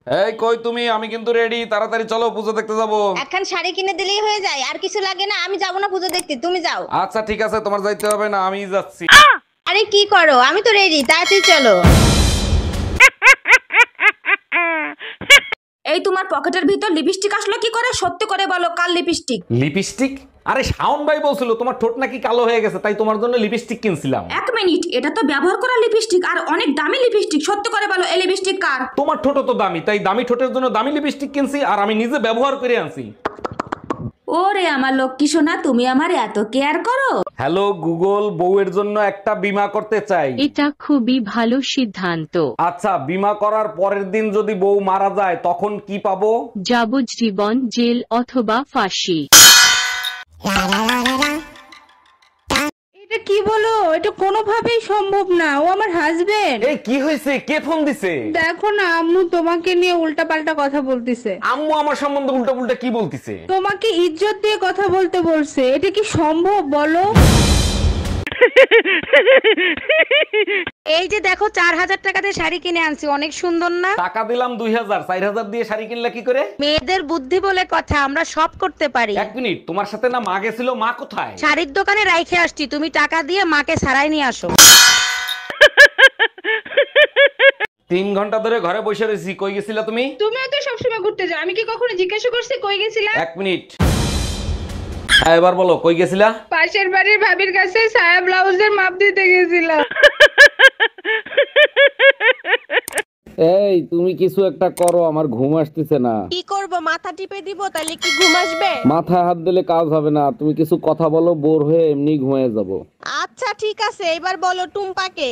এই কই তুমি? আমি কিন্তু রেডি, তাড়াতাড়ি চলো পুজো দেখতে যাবো। একখান শাড়ি কিনে দিলেই হয়ে যায়, আর কিছু লাগে না। আমি যাবো না পুজো দেখতে, তুমি যাও। আচ্ছা ঠিক আছে, তোমার যাইতে হবে না, আমি যাচ্ছি। আরে কি করো, আমি তো রেডি, তাড়াতাড়ি চলো। এই তোমার পকেটের ভিতর লিপস্টিক আসলো কি করে? সত্যি করে বলো, কাল লিপস্টিক? লিপস্টিক? আরে শাওন ভাই বলছিল তোমার ঠোঁট নাকি কালো হয়ে গেছে, তাই তোমার জন্য লিপস্টিক কিনছিলাম। এক মিনিট, এটা তো ব্যবহার করা লিপস্টিক, আর অনেক দামি লিপস্টিক। সত্যি করে বলো, এই লিপস্টিক কার? তোমার ঠোঁট তো দামি, তাই দামি ঠোঁটের জন্য দামি লিপস্টিক কিনছি, আর আমি নিজে ব্যবহার করে আনছি। ওরে আমার লক্ষ্মী সোনা, তুমি আমার এত কেয়ার করো। হ্যালো গুগল, বউয়ের জন্য একটা বীমা করতে চাই। এটা খুবই ভালো সিদ্ধান্ত। আচ্ছা, বীমা করার পরের দিন যদি বউ মারা যায় তখন কি পাবো? যাবজ্জীবন জেল অথবা ফাঁসি। এটা কি বলো? এটা কোনোভাবেই সম্ভব না, ও আমার হাজবেন্ড। এই কি হয়েছে? কে ফোন দিছে? দেখো না, আম্মু তোমাকে নিয়ে উল্টাপাল্টা কথা বলতিছে। আম্মু আমার সম্বন্ধে উল্টা পুল্টা কি বলতিছে? তোমাকে ইজ্জত দিয়ে কথা বলতে বলছে। এটা কি সম্ভব বলো? এই যে দেখো, 4,000 টাকাতে শাড়ি কিনে আনছি, অনেক সুন্দর না? টাকা দিলাম 2000, 4000 দিয়ে শাড়ি কিনলে কি করে? মেয়েদের বুদ্ধি বলে কথা, আমরা সব করতে পারি। এক মিনিট, তোমার সাথে না মা গেছিল, মা কোথায়? শাড়ির দোকানে রাইখে আসছি, তুমি টাকা দিয়ে মাকে সারাই নিয়ে আসো। 3 ঘন্টা ধরে ঘরে বসে রয়েছি, কই গেছিলা তুমি? তুমিও তো সবসময় ঘুরতে যাও, আমি কি কখনো জিজ্ঞাসা করছি কই গেছিলা? 1 মিনিট, হ্যাঁ এবার বলো কই গেছিলা? পাশের বাড়ির ভাবির কাছে সায়া ব্লাউজের মাপ দিতে গেছিলাম। এই তুমি কিছু একটা করো, আমার ঘুম আসতেছে না। কি করব, মাথা টিপে দিব তাহলে কি ঘুম আসবে? মাথায় হাত দিলে কাজ হবে না, তুমি কিছু কথা বলো, বোর হয়ে এমনি ঘুমিয়ে যাব। আচ্ছা ঠিক আছে, এবার বলো টুম্পাকে।